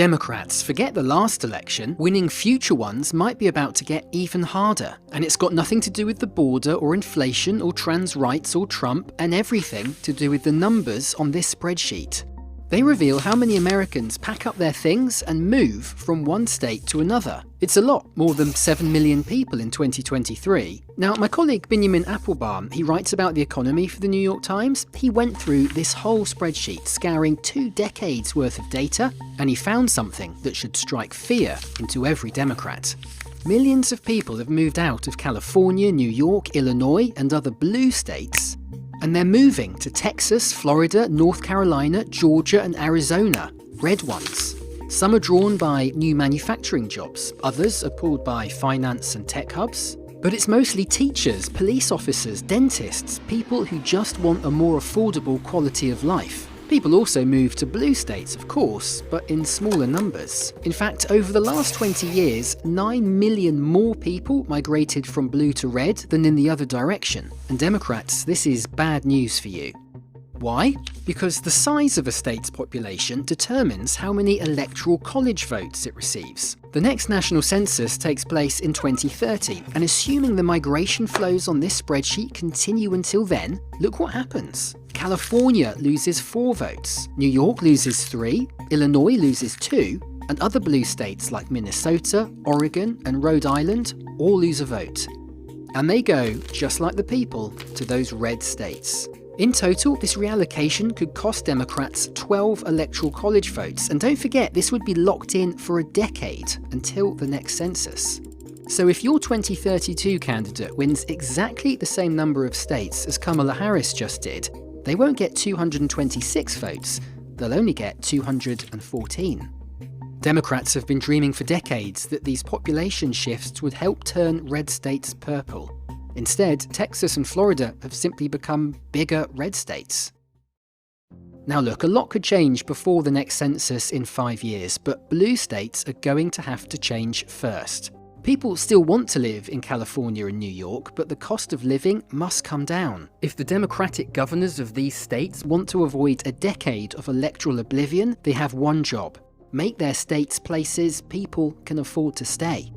Democrats, forget the last election, winning future ones might be about to get even harder. And it's got nothing to do with the border or inflation or trans rights or Trump, and everything to do with the numbers on this spreadsheet. They reveal how many Americans pack up their things and move from one state to another. It's a lot, more than 7 million people in 2023. Now, my colleague Benjamin Applebaum, he writes about the economy for the New York Times. He went through this whole spreadsheet, scouring 2 decades worth of data, and he found something that should strike fear into every Democrat. Millions of people have moved out of California, New York, Illinois, and other blue states, and they're moving to Texas, Florida, North Carolina, Georgia and Arizona, red ones. Some are drawn by new manufacturing jobs, others are pulled by finance and tech hubs. But it's mostly teachers, police officers, dentists, people who just want a more affordable quality of life. People also move to blue states, of course, but in smaller numbers. In fact, over the last 20 years, 9 million more people migrated from blue to red than in the other direction. And Democrats, this is bad news for you. Why? Because the size of a state's population determines how many electoral college votes it receives. The next national census takes place in 2030, and assuming the migration flows on this spreadsheet continue until then, look what happens. California loses 4 votes, New York loses 3, Illinois loses 2, and other blue states like Minnesota, Oregon, and Rhode Island all lose a vote. And they go, just like the people, to those red states. In total, this reallocation could cost Democrats 12 electoral college votes, and don't forget, this would be locked in for a decade, until the next census. So if your 2032 candidate wins exactly the same number of states as Kamala Harris just did, they won't get 226 votes, they'll only get 214. Democrats have been dreaming for decades that these population shifts would help turn red states purple. Instead, Texas and Florida have simply become bigger red states. Now look, a lot could change before the next census in 5 years, but blue states are going to have to change first. People still want to live in California and New York, but the cost of living must come down. If the Democratic governors of these states want to avoid a decade of electoral oblivion, they have one job: make their states places people can afford to stay.